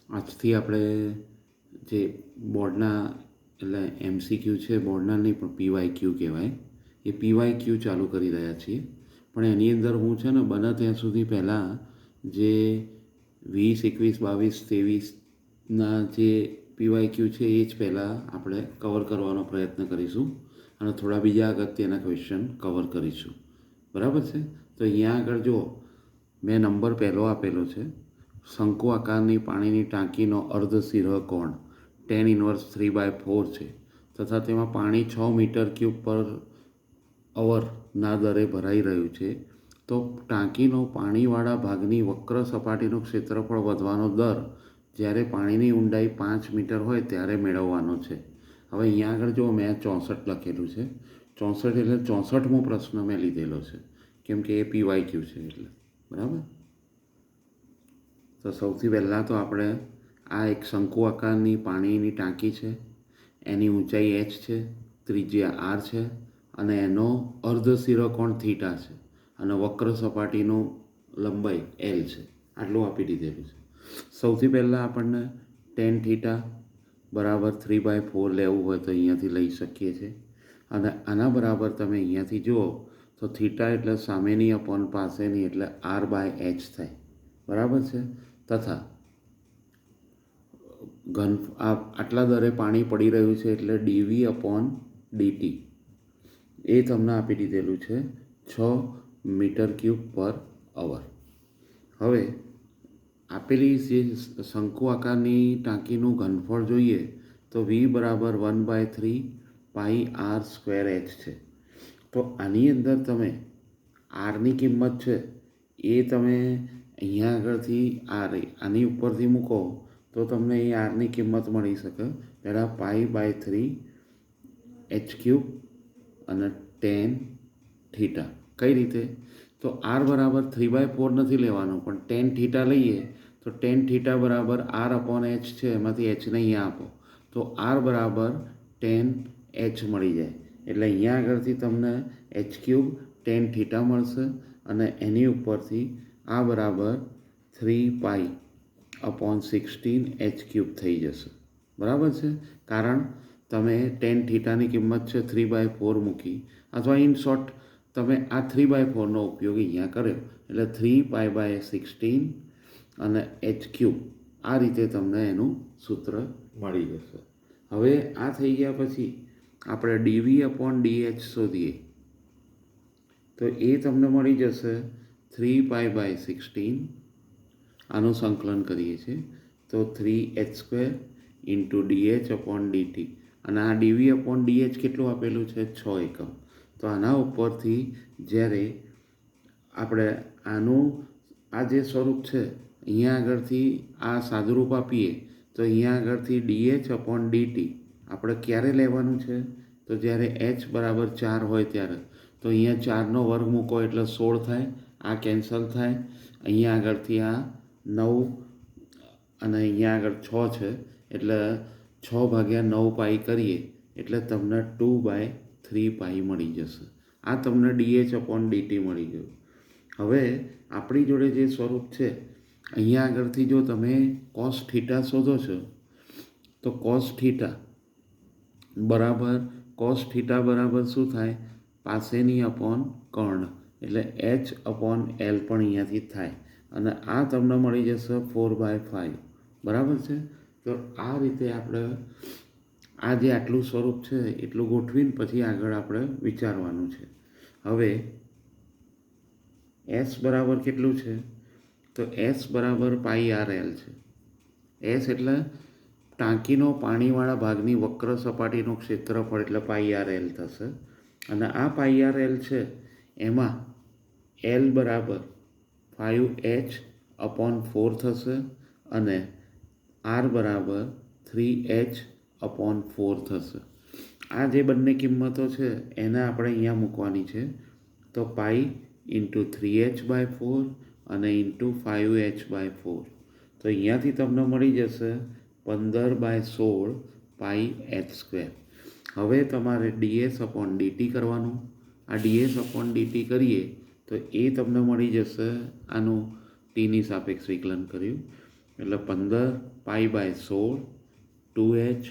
આજથી આપણે જે બોર્ડના એટલે MCQ છે, બોર્ડના નહીં પણ PYQ કહેવાય, એ PYQ ચાલુ કરી રહ્યા છીએ. પણ એની અંદર હું છે ને બને ત્યાં સુધી પહેલાં જે 20, 21, 22, 23ના જે PYQ છે એ જ પહેલાં આપણે કવર કરવાનો પ્રયત્ન કરીશું અને થોડા બીજા અગત્યના ક્વેશ્ચન કવર કરીશું. બરાબર છે? તો અહીંયા આગળ જુઓ, મેં નંબર પહેલો આપેલો છે. શંકુ આકારની પાણીની ટાંકીનો અર્ધશિરઃ કોણ 10⁻³ છે તથા તેમાં પાણી 6 મીટર ક્યુબ પર અવરના દરે ભરાઈ રહ્યું છે. તો ટાંકીનો પાણીવાળા ભાગની વક્ર સપાટીનું ક્ષેત્રફળ વધવાનો દર જ્યારે પાણીની ઊંડાઈ 5 મીટર હોય ત્યારે મેળવવાનો છે. હવે અહીંયા આગળ જો મેં 64 લખેલું છે. 64 એટલે 64મો પ્રશ્ન મેં લીધેલો છે, કેમ કે એ PYQ છે એટલે. બરાબર. તો સૌથી પહેલાં તો આપણે આ એક શંકુ આકારની પાણીની ટાંકી છે, એની ઊંચાઈ h છે, ત્રિજ્યા r છે અને એનો અર્ધશિરઃ કોણ થીટા છે અને વક્ર સપાટીનું લંબાઈ l છે. આટલું આપી દીધેલું છે. સૌથી પહેલાં આપણને tan થીટા બરાબર 3/4 લેવું હોય તો અહીંયાથી લઈ શકીએ છીએ અને આના બરાબર તમે અહીંયાથી જુઓ તો થીટા એટલે સામેની અપોન પાસેની એટલે r/h થાય. બરાબર છે. તથા આટલા દરે પાણી પડી રહ્યું છે એટલે dV/dt એ તમને આપી દીધેલું છે 6 મીટર ક્યુબ પર અવર. હવે આપેલી જે શંકુ આકારની ટાંકીનું ઘનફળ જોઈએ તો V બરાબર 1/3 πr²h છે. તો આની અંદર તમે આરની કિંમત છે એ તમે અહીંયા આગળથી આની ઉપરથી મૂકો તો તમને એ આરની કિંમત મળી શકે. પહેલાં π/3 h³ અને tan થીટા. કઈ રીતે? તો r બરાબર 3/4 નથી લેવાનું, પણ tan થીટા લઈએ તો tan થીટા બરાબર r/h છે, એમાંથી hને અહીંયા આપો તો r બરાબર tan h મળી જાય. એટલે અહીંયા આગળથી તમને h³ tan થીટા મળશે અને એની ઉપરથી આ બરાબર 3π/16 h³ થઈ જશે. બરાબર છે. કારણ તમે tan થીટાની કિંમત છે 3/4 મૂકી, અથવા ઇન શોર્ટ તમે આ 3/4નો ઉપયોગ અહીંયા કર્યો એટલે 3π/16 અને h³ આ રીતે તમને એનું સૂત્ર મળી જશે. હવે આ થઈ ગયા પછી આપણે dV/dh શોધીએ તો એ તમને મળી જશે 3π/16. આનું સંકલન કરીએ છીએ તો 3h² dH/dt અને આ dV/dh કેટલું આપેલું છે? 6 એકમ. તો આના ઉપરથી જ્યારે આપણે આનું આ જે સ્વરૂપ છે અહીંયા આગળથી આ સાદુરૂપ આપીએ તો અહીંયા આગળથી dH/dt આપણે ક્યારે લેવાનું છે? તો જ્યારે h બરાબર 4 હોય ત્યારે. તો અહીંયા 4નો વર્ગ મૂકો એટલે 16 થાય, આ કેન્સલ થાય, અહીંયા આગળથી આ 9 અને અહીંયા આગળ 6 છે એટલે 6/9π કરીએ એટલે તમને 2/3π મળી જશે. આ તમને dH/dt મળી ગયું. હવે આપણી જોડે જે સ્વરૂપ છે અહીંયા આગળથી જો તમે cos થીટા શોધો છો તો cos થીટા બરાબર શું થાય? પાસેની અપોન કર્ણ એટલે h/l પણ અહીંયાથી થાય અને આ તમને મળી જશે 4/5. બરાબર છે. તો આ રીતે આપણે આ જે આટલું સ્વરૂપ છે એટલું ગોઠવીને પછી આગળ આપણે વિચારવાનું છે. હવે s બરાબર કેટલું છે? તો s બરાબર πrl છે. s એટલે ટાંકીનો પાણીવાળા ભાગની વક્ર સપાટીનું ક્ષેત્રફળ એટલે πrl થશે અને આ πrl છે એમાં l બરાબર 5h/4 થશે અને r બરાબર 3h/4 થશે. આ જે બંને કિંમતો છે એને આપણે અહીંયા મૂકવાની છે. તો π × 3h/4 અને × 5h/4. તો અહીંયાથી તમને મળી જશે 15/16 πh². હવે તમારે dS/dt કરવાનું. આ dS/dt કરીએ તો એ તમને મળી જશે, આનું ટીની સાપેક્ષ વિકલન કર્યું એટલે 15π/16 2h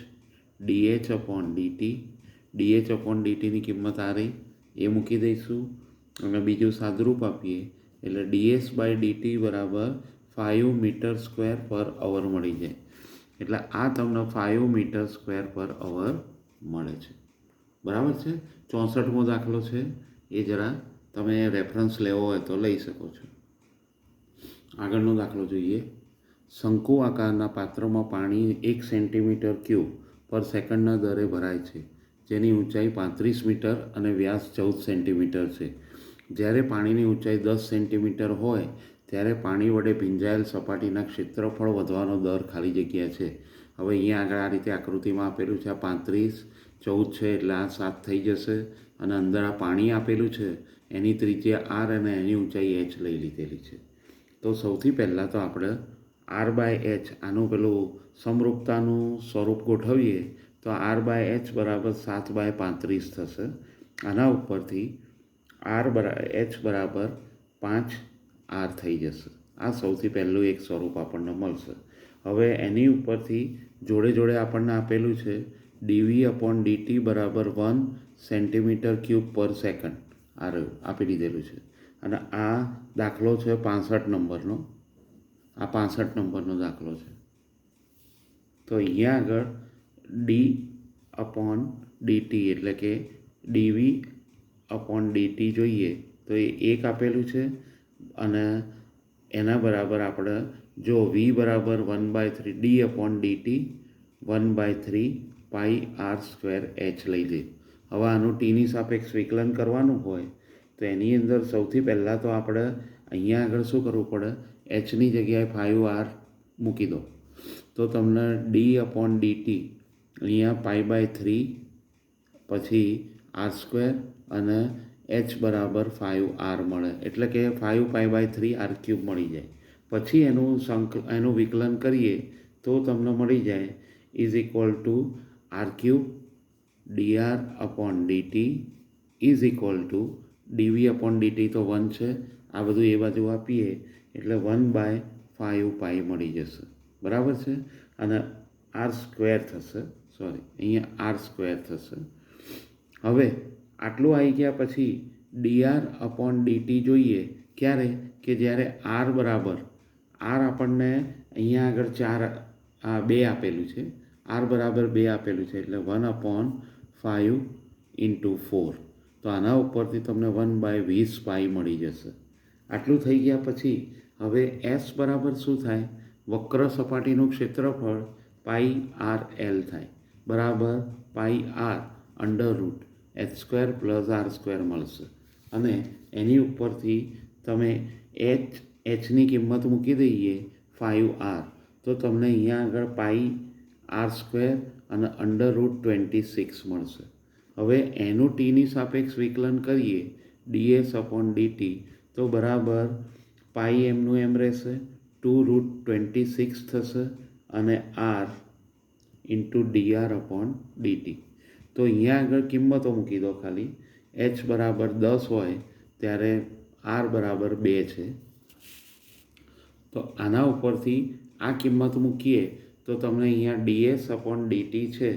dh/dt. dh/dtની કિંમત આ રહી એ મૂકી દઈશું અને બીજું સાદુરૂપ આપીએ એટલે ds/dt બરાબર 5 મીટર સ્ક્વેર પર અવર મળી જાય. એટલે આ તમને 5 મીટર સ્ક્વેર પર અવર મળે છે. બરાબર છે. 64મો દાખલો છે એ જરા તમે રેફરન્સ લેવો હોય તો લઈ શકો છો. આગળનો દાખલો જોઈએ. શંકુ આકારના પાત્રમાં પાણી 1 સેન્ટીમીટર ક્યુબ પર સેકન્ડના દરે ભરાય છે, જેની ઊંચાઈ 35 મીટર અને વ્યાસ 14 સેન્ટીમીટર છે. જ્યારે પાણીની ઊંચાઈ 10 સેન્ટીમીટર હોય ત્યારે પાણી વડે ભીંજાયેલ સપાટીના ક્ષેત્રફળ વધવાનો દર ખાલી જગ્યા છે. હવે અહીંયા આગળ આ રીતે આકૃતિમાં આપેલું છે. આ 35 14 છે એટલે આ 7 થઈ જશે અને અંદર આ પાણી આપેલું છે એની ત્રિજ્યા r અને એની ઊંચાઈ h લઈ લીધેલી છે. તો સૌથી પહેલાં તો આપણે r/h આનું પેલું સમરૂપતાનું સ્વરૂપ ગોઠવીએ તો r/h બરાબર 7/35 થશે. આના ઉપરથી h બરાબર 5r થઈ જશે. આ સૌથી પહેલું એક સ્વરૂપ આપણને મળશે. હવે એની ઉપરથી જોડે જોડે આપણને આપેલું છે dv/dt બરાબર 1 સેન્ટીમીટર ક્યુબ પર સેકન્ડ આપી દીધેલું છે. અને આ દાખલો છે 65 નંબરનો. આ 65 નંબરનો દાખલો છે. તો અહીંયા આગળ d/dt એટલે કે dv/dt જોઈએ તો એ 1 આપેલું છે અને એના બરાબર આપણે જો v બરાબર 1/3 d/dt 1/3πr²h લઈ લઈએ. હવે આનું ટીની સાપેક્ષ વિકલન કરવાનું હોય તો એની અંદર સૌથી પહેલાં તો આપણે અહીંયા આગળ શું કરવું પડે, hની જગ્યાએ 5r મૂકી દો તો તમને d/dt અહીંયા π/3 પછી r² અને h બરાબર 5r મળે. એટલે કે 5π/3r³ મળી જાય. પછી એનું વિકલન કરીએ તો તમને મળી જાય r³ dr/dt dv/dt તો 1 છે. આ બધું એ બાજુ આપીએ એટલે 1/5π મળી જશે. બરાબર છે. અને r² થશે, સોરી અહીંયા r² થશે. હવે આટલું આવી ગયા પછી dr/dt જોઈએ ક્યારે કે જ્યારે r બરાબર આપણને અહીંયા આગળ 2 આપેલું છે, r બરાબર 2 આપેલું છે એટલે 1/5 × 4. તો આના ઉપરથી તમને 1/20π મળી જશે. આટલું થઈ ગયા પછી હવે s બરાબર શું થાય, વક્ર સપાટીનું ક્ષેત્રફળ πrl થાય બરાબર πr√h² + r² મળશે. અને એની ઉપરથી તમે hની કિંમત મૂકી દઈએ 5r તો તમને અહીંયા આગળ πr² અને √26 મળશે. હવે એનું ટીની સાપેક્ષ વિકલન કરીએ ds/dt તો બરાબર પાઈ એમનું એમ રહેશે, 2√26 થશે અને r × dr/dt. તો અહીંયા આગળ કિંમતો મૂકી દો ખાલી. h બરાબર 10 હોય ત્યારે r બરાબર 2 છે. તો આના ઉપરથી આ કિંમત મૂકીએ તો તમને અહીંયા ds/dt છે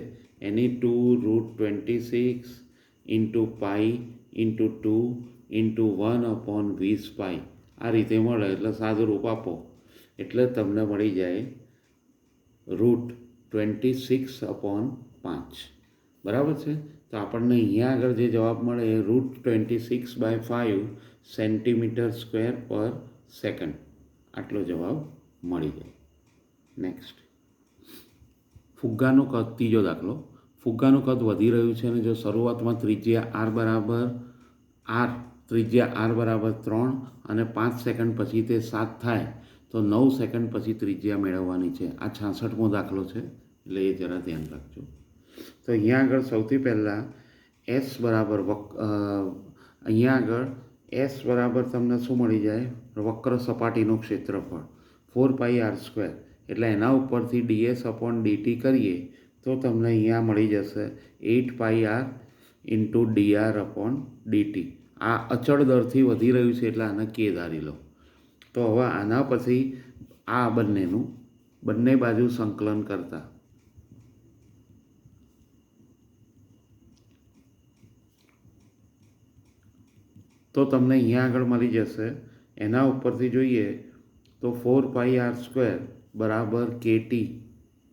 એની 2√26 × π × 2 × 1/20π આ રીતે મળે. એટલે સાદું રૂપ આપો એટલે તમને મળી જાય √26/5. બરાબર છે. તો આપણને અહીંયા આગળ જે જવાબ મળે એ √26/5 સેન્ટીમીટર સ્ક્વેર પર સેકન્ડ આટલો જવાબ મળી જાય. નેક્સ્ટ, ફુગ્ગાનો કદ. ત્રીજો દાખલો. ફુગ્ગાનું કદ વધી રહ્યું છે અને જો શરૂઆતમાં ત્રિજ્યા r બરાબર 3 અને 5 સેકન્ડ પછી તે 7 થાય તો 9 સેકન્ડ પછી ત્રિજ્યા મેળવવાની છે. આ 66મો દાખલો છે એટલે એ જરા ધ્યાન રાખજો. તો અહીંયા આગળ સૌથી પહેલાં s બરાબર અહીંયા આગળ s બરાબર તમને શું મળી જાય, વક્ર સપાટીનું ક્ષેત્રફળ 4πr². એટલે એના ઉપરથી ds/dt કરીએ તો તમને અહીંયા મળી જશે 8πr × dr/dt. આ અચળ દરથી વધી રહ્યું છે એટલે આને k ધારી લો. તો હવે આના પછી આ બંનેનું બંને બાજુ સંકલન કરતા તો તમને અહીંયા આગળ મળી જશે. એના ઉપરથી જોઈએ તો 4πr² બરાબર KT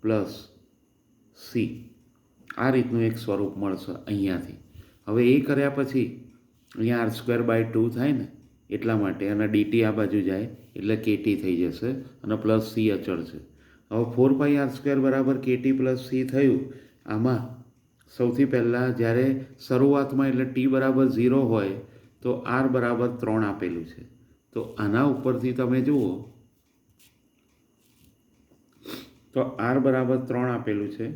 પ્લસ સી, આ રીતનું એક સ્વરૂપ મળશે અહીંયાથી. હવે એ કર્યા પછી અહીંયા r²/2 થાય ને એટલા માટે, અને dt આ બાજુ જાય એટલે KT થઈ જશે અને પ્લસ સી અચળ છે. હવે 4πr² બરાબર KT પ્લસ સી થયું. આમાં સૌથી પહેલાં જ્યારે શરૂઆતમાં એટલે t બરાબર 0 હોય તો r બરાબર 3 આપેલું છે. તો આના ઉપરથી તમે જુઓ તો r બરાબર 3 આપેલું છે.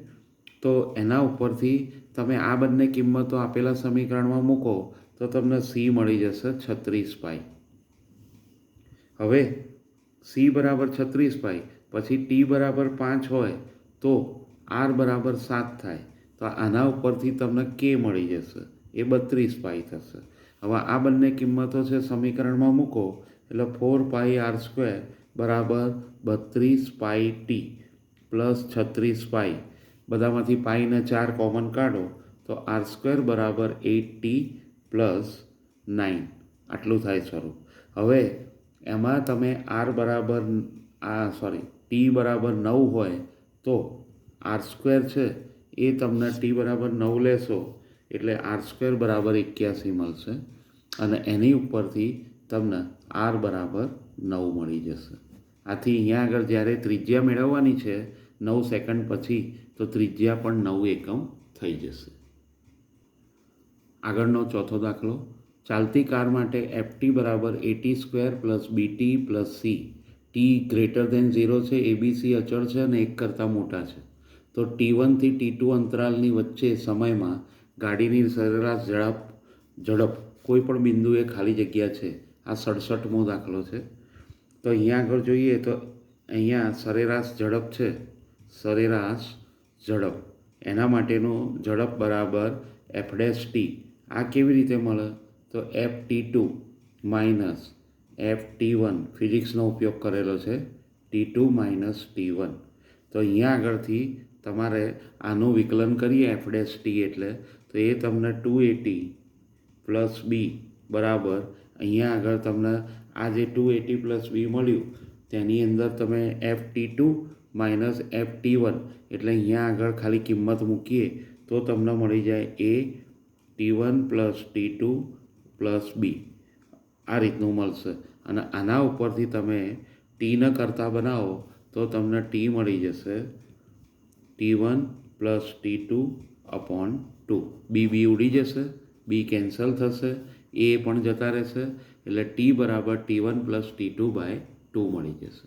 તો એના ઉપરથી તમે આ બંને કિંમતો આપેલા સમીકરણમાં મૂકો તો તમને સી મળી જશે 36π. હવે સી બરાબર 36π પછી ટી બરાબર 5 હોય તો આર બરાબર 7 થાય. તો આના ઉપરથી તમને કે મળી જશે, એ 32π થશે. હવે આ બંને કિંમતો છે સમીકરણમાં મૂકો એટલે 4πr² બરાબર 32πt પ્લસ 36π, બધામાંથી પાઈને 4 કોમન કાઢો તો r² બરાબર 8t પ્લસ 9, આટલું થાય સ્વરૂપ. હવે એમાં તમે ટી બરાબર 9 હોય તો r² છે એ તમને ટી બરાબર 9 લેશો એટલે r² બરાબર 81 મળશે અને એની ઉપરથી તમને r બરાબર 9 મળી જશે. આથી અહીંયા આગળ જ્યારે ત્રિજ્યા મેળવવાની છે 9 સેકન્ડ પછી તો ત્રિજ્યા પણ 9 એકમ થઈ જશે. આગળનો ચોથો દાખલો, ચાલતી કાર માટે ft બરાબર at² plus bt plus C, T >0 છે, abc અચળ છે અને 1 કરતાં મોટા છે. તો t1 થી t2 અંતરાલની વચ્ચે સમયમાં ગાડીની સરેરાશ ઝડપ કોઈ પણ બિંદુએ ખાલી જગ્યા છે. આ 67મો દાખલો છે. તો અહીંયા આગળ જોઈએ તો અહીંયા સરેરાશ ઝડપ છે, સરેરાશ ઝડપ એના માટેનું ઝડપ બરાબર f'(t). આ કેવી રીતે મળે તો ft2 માઇનસ ft1, ફિઝિક્સનો ઉપયોગ કરેલો છે, t2 માઇનસ t1. તો અહીંયા આગળથી તમારે આનું વિકલન કરીએ f'(t) એટલે તો એ તમને 2at પ્લસ બી બરાબર, અહીંયા આગળ તમને આ જે 2at પ્લસ બી મળ્યું તેની અંદર તમે ft2 માઇનસ ft1 એટલે અહીંયા આગળ ખાલી કિંમત મૂકીએ તો તમને મળી જાય a t1 plus t2 plus બી, આ રીતનું મળશે. અને આના ઉપરથી તમે ટીને કરતાં બનાવો તો તમને ટી મળી જશે t1 પ્લસ t2/2. બી ઉડી જશે, બી કેન્સલ થશે, એ પણ જતા રહેશે એટલે ટી બરાબર t1 પ્લસ t2/2 મળી જશે.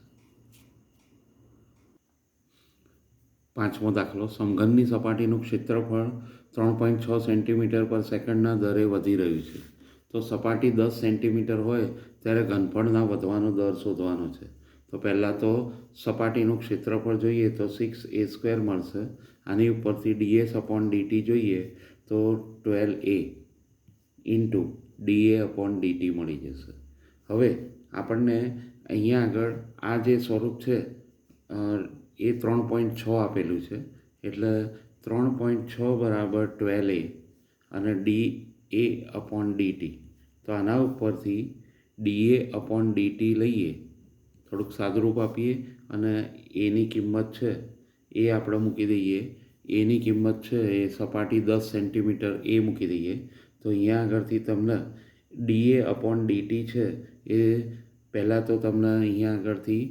પાંચમો દાખલો, સમઘનની સપાટીનું ક્ષેત્રફળ 3.6 સેન્ટીમીટર પર સેકન્ડના દરે વધી રહ્યું છે. તો સપાટી 10 સેન્ટીમીટર હોય ત્યારે ઘનફળના વધવાનો દર શોધવાનો છે. તો પહેલાં તો સપાટીનું ક્ષેત્રફળ જોઈએ તો 6a² મળશે. આની ઉપરથી ds/dt જોઈએ તો 12a ઇન્ટુ dA/dt મળી જશે. હવે આપણને અહીંયા આગળ આ જે સ્વરૂપ છે એ 3.6 આપેલું છે એટલે 3.6 બરાબર 12a અને dA/dt. તો આના ઉપરથી dA/dt લઈએ, થોડુંક સાદુરૂપ આપીએ અને એની કિંમત છે એ આપણે મૂકી દઈએ. એની કિંમત છે એ સપાટી 10 સેન્ટીમીટર એ મૂકી દઈએ. તો અહીંયા આગળથી તમને dA/dt છે એ પહેલાં તો તમને અહીંયા આગળથી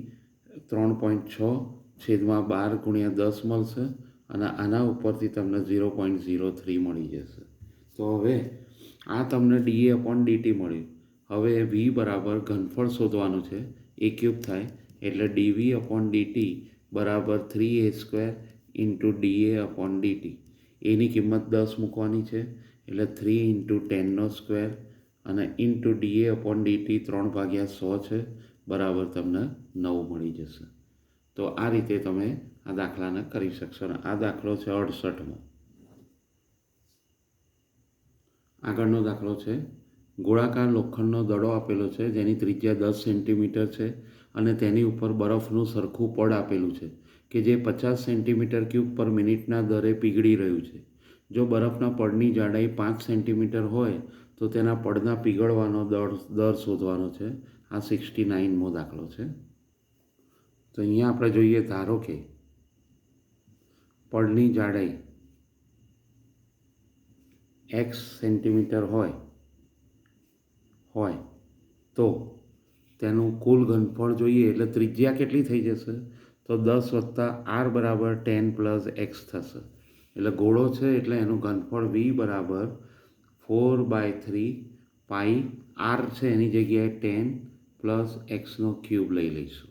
3.6/12 × 10 મળશે અને આના ઉપરથી તમને 0.03 મળી જશે. તો હવે આ તમને dA/dt મળ્યું. હવે v બરાબર ઘનફળ શોધવાનું છે, a³ થાય એટલે dV/dt બરાબર 3a² ઇન્ટુ dA/dt. એની કિંમત 10 મૂકવાની છે એટલે 3 × 10² અને ઇન્ટુ dA/dt 3/100 છે બરાબર તમને 9 મળી જશે. તો આ રીતે તમે આ દાખલાને કરી શકશો. અને આ દાખલો છે 68મો. આગળનો દાખલો છે, ગોળાકાર લોખંડનો દડો આપેલો છે જેની ત્રિજ્યા 10 સેન્ટીમીટર છે અને તેની ઉપર બરફનું સરખું પડ આપેલું છે કે જે 50 સેન્ટીમીટર ક્યુબ પર મિનિટના દરે પીગળી રહ્યું છે. જો બરફના પડની જાડાઈ 5 સેન્ટીમીટર હોય તો તેના પડના પીગળવાનો દર શોધવાનો છે. આ 69મો દાખલો છે. તો અહીંયા આપણે જોઈએ, ધારો કે પડની જાડાઈ x સેન્ટીમીટર હોય તો તેનું કુલ ઘનફળ જોઈએ એટલે ત્રિજ્યા કેટલી થઈ જશે? તો 10 + r બરાબર 10 + x થશે. એટલે ગોળો છે એટલે એનું ઘનફળ v બરાબર 4/3 પાઈ r છે એની જગ્યાએ 10 + x³ લઈ લઈશું.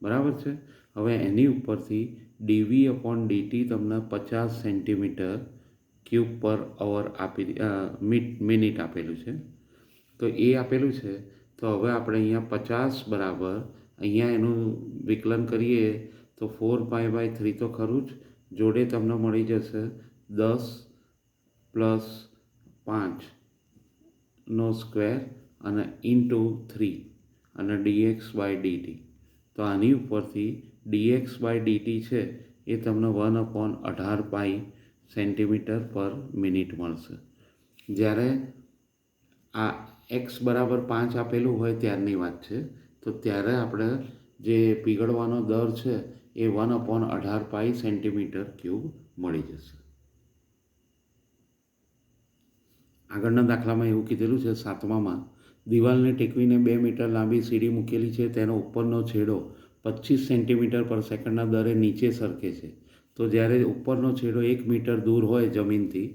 બરાબર છે. હવે એની ઉપરથી dv/dt તમને 50 સેન્ટીમીટર ક્યુબ પર અવર મિનિટ આપેલું છે. તો એ આપેલું છે. તો હવે આપણે અહીંયા 50 બરાબર અહીંયા એનું વિકલન કરીએ તો 4π/3 તો ખરું જ, જોડે તમને મળી જશે 10 + 5² અને × 3 અને dx/dt. તો આની ઉપરથી dx/dt છે એ તમને 1/18π સેન્ટીમીટર પર મિનિટ મળશે. જ્યારે આ x બરાબર 5 આપેલું હોય ત્યારની વાત છે. તો ત્યારે આપણે જે પીગળવાનો દર છે એ 1/18π સેન્ટીમીટર ક્યુબ મળી જશે. આગળના દાખલામાં એવું કીધેલું છે 7મામાં, દિવાલને ટેકવીને 2 મીટર લાંબી સીડી મૂકેલી છે. તેનો ઉપરનો છેડો 25 સેન્ટીમીટર પર સેકન્ડના દરે નીચે સરકે છે. તો જ્યારે ઉપરનો છેડો 1 મીટર દૂર હોય જમીનથી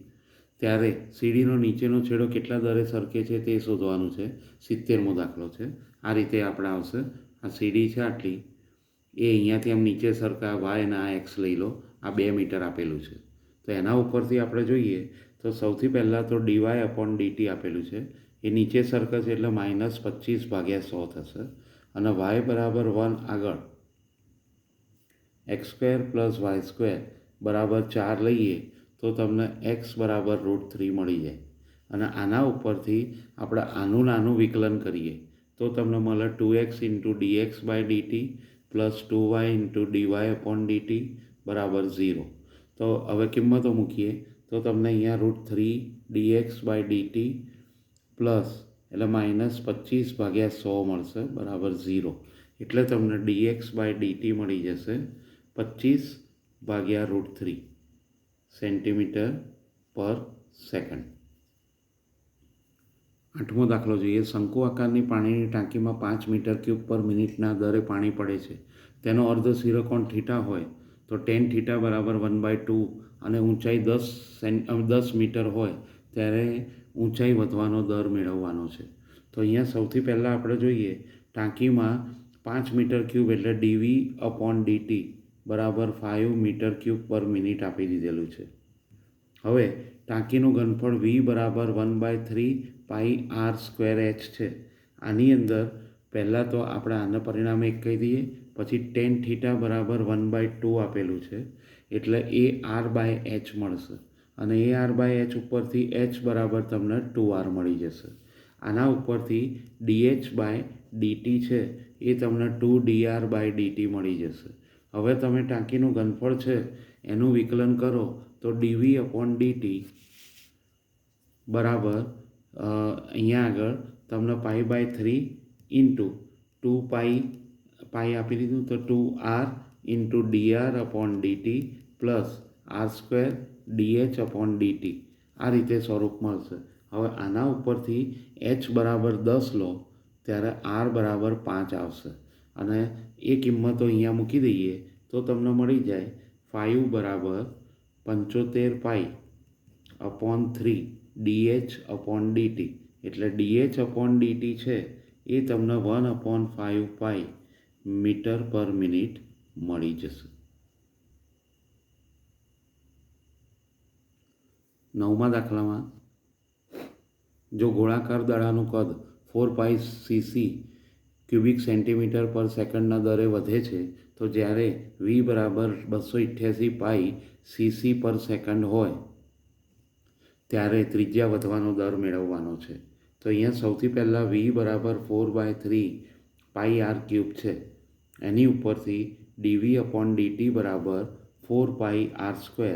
ત્યારે સીડીનો નીચેનો છેડો કેટલા દરે સરકે છે તે શોધવાનું છે. 70મો દાખલો છે. આ રીતે આપણે આવશે. આ સીડી છે આટલી, એ અહીંયાથી આમ નીચે સરકા y અને આ x લઈ લો. આ 2 મીટર આપેલું છે. તો એના ઉપરથી આપણે જોઈએ તો સૌથી પહેલાં તો dy/dt આપેલું છે. એ નીચે સરકે છે એટલે -25/100 થશે. અને y બરાબર 1 આગળ x² + y² બરાબર 4 લઈએ તો તમને x બરાબર √3 મળી જાય. અને આના ઉપરથી આપણે આનું નાનું વિકલન કરીએ તો તમને મળે 2x × dx/dt + 2y × dy/dt બરાબર 0. તો હવે કિંમતો મૂકીએ તો તમને અહીંયા √3 dx/dt પ્લસ એટલે -25/100 મળશે બરાબર 0. એટલે તમને dx/dt મળી જશે 25/√3 સેન્ટીમીટર પર સેકન્ડ. 8મો દાખલો જોઈએ. શંકુ આકારની પાણીની ટાંકીમાં 5 મીટર ક્યુબ પર મિનિટના દરે પાણી પડે છે. તેનો અર્ધ શિરોકોણ થીટા હોય તો tan θ બરાબર 1/2 અને ઊંચાઈ 10 મીટર હોય ત્યારે ઊંચાઈ વધવાનો દર મેળવવાનો છે. તો અહીંયા સૌથી પહેલાં આપણે જોઈએ ટાંકીમાં 5 મીટર ક્યુબ એટલે dv/dt બરાબર 5 મીટર ક્યુબ પર મિનિટ આપી દીધેલું છે. હવે ટાંકીનું ઘનફળ v બરાબર 1/3 પાઈ r²h છે. આની અંદર પહેલાં તો આપણે આના પરિણામે એક કહી દઈએ, પછી tan θ બરાબર 1/2 આપેલું છે એટલે એ r/h મળશે. અને એ r/h ઉપરથી h બરાબર તમને 2r મળી જશે. આના ઉપરથી dh/dt છે એ તમને 2dr/dt મળી જશે. હવે તમે ટાંકીનું ઘનફળ છે એનું વિકલન કરો તો dv/dt બરાબર અહીંયા આગળ તમને π/3 × 2π આપી દીધું તો 2r × dr/dt plus r² dh/dt આ રીતે સ્વરૂપ મળશે. હવે આના ઉપરથી h બરાબર 10 લો ત્યારે r બરાબર 5 આવશે. અને એ કિંમતો અહીંયા મૂકી દઈએ તો તમને મળી જાય 5 બરાબર 75π/3 dh/dt. એટલે dh/dt છે એ તમને 1/5π મીટર પર મિનિટ મળી જશે. 9મા દાખલામાં જો ગોળાકાર દડાનું કદ 4π ક્યુબિક સેન્ટીમીટર પર સેકન્ડના દરે વધે છે તો જ્યારે v બરાબર 288π cc/સેકન્ડ હોય ત્યારે ત્રિજ્યા વધવાનો દર મેળવવાનો છે. તો અહીંયા સૌથી પહેલાં v બરાબર 4/3 πr³ છે. એની ઉપરથી ડીવી અપોન ડીટી બરાબર 4πr²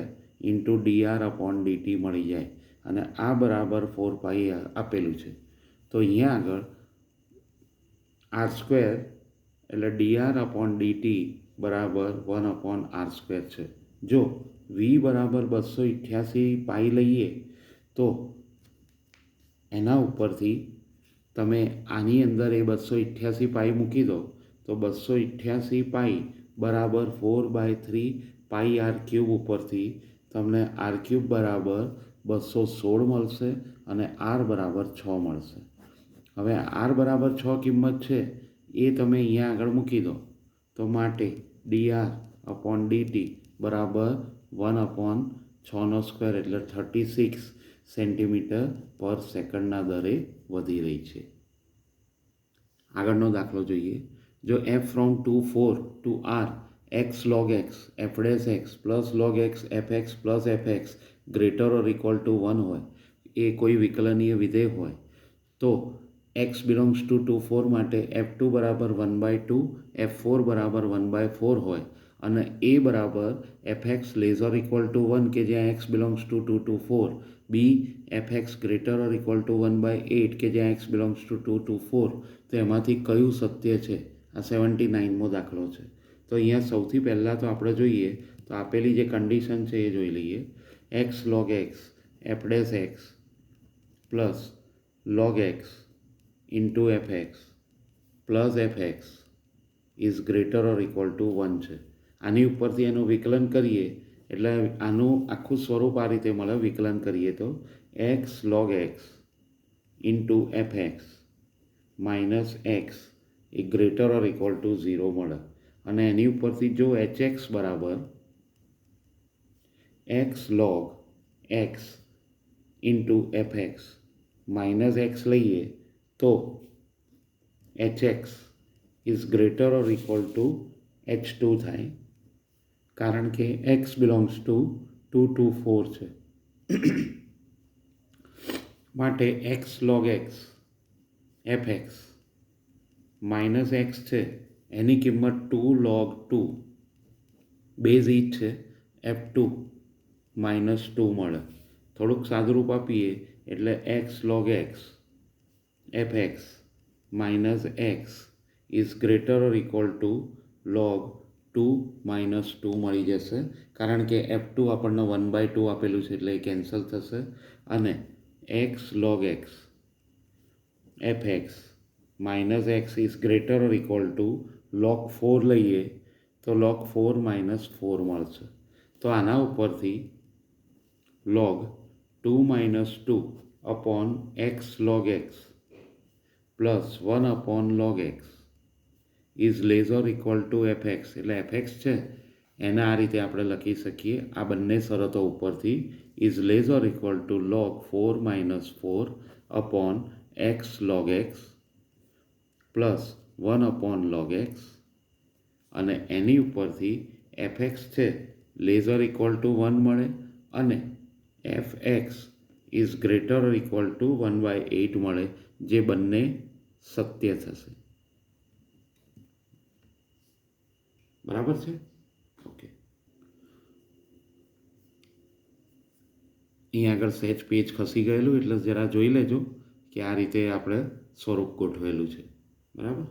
into dr upon dt મળી જાય અને આ બરાબર 4π આપેલું છે. તો અહીંયા આગળ r² એટલે dr અપોન dt બરાબર 1/r² છે. જો v બરાબર 288 પાઈ લઈએ તો એના ઉપરથી તમે આની અંદર એ 288 પાઈ મૂકી દો તો 288 પાઈ બરાબર 4/3 પાઈ r³ ઉપરથી તમને r³ બરાબર 216 મળશે અને r બરાબર 6 મળશે. હવે r બરાબર 6 કિંમત છે એ તમે અહીંયા આગળ મૂકી દો તો માટે dr અપોન dt બરાબર 1/6² એટલે 36 સેન્ટીમીટર પર સેકન્ડના દરે વધી રહી છે. આગળનો દાખલો જોઈએ. જો f from 2 4 to r x log x f dash x plus log x fx plus fx greater or equal to 1 હોય, એ કોઈ વિકલનીય વિધેય હોય તો x બિલોંગ્સ ટુ 2 4 માટે f2 બરાબર 1/2 f4 બરાબર 1/4 હોય અને a બરાબર fx less or equal to 1 કે જ્યાં x belongs to 2 to 4, b fx greater or equal to 1/8 કે જ્યાં x બિલોંગ્સ ટુ 2 to 4, તો એમાંથી કયું સત્ય છે? આ 79મો દાખલો છે. તો અહીંયા સૌથી પહેલાં તો આપણે જોઈએ તો આપેલી જે કન્ડિશન છે એ જોઈ લઈએ. x log x f dash x plus log x into fx plus fx is greater or equal to 1 છે. આની ઉપરથી એનું વિકલન કરીએ એટલે આનું આખું સ્વરૂપ આ રીતે મળે. વિકલન કરીએ તો x log x into fx minus x A greater or equal two 0 મળે અને એની ઉપરથી જો hx બરાબર x log x into fx minus x લઈએ તો hx is greater or equal two h2 થાય, કારણ કે x બિલોંગ્સ ટુ 2 to 4 છે. માટે x log x fx minus x છે એની કિંમત 2 log 2 બેઝ ઈ જ છે f2 માઇનસ 2 મળે. થોડુંક સાદુરૂપ આપીએ એટલે x log x fx minus x is greater or equal to log 2 minus 2 મળી જશે, કારણ કે f2 આપણને 1/2 આપેલું છે એટલે એ કેન્સલ થશે અને x log x fx minus x is greater or equal to log 4 લઈએ તો log 4 માઇનસ 4 મળશે. તો આના ઉપરથી log 2 minus 2 upon x log x plus 1 upon log x is less or equal to fx, એટલે fx છે એને આ રીતે આપણે લખી શકીએ આ બંને શરતો ઉપરથી is less or equal to log 4 minus 4 upon x log x plus 1 upon log x અને એની ઉપરથી fx છે લેસ ઓર ઇક્વલ ટુ 1 મળે અને fx is greater or equal to 1/8 મળે, જે બંને સત્ય થશે. બરાબર છે? ઓકે. અહીં આગળ સહેજ પેજ ખસી ગયેલું એટલે જરા જોઈ લેજો કે આ રીતે આપણે સ્વરૂપ ગોઠવેલું છે. બરાબર.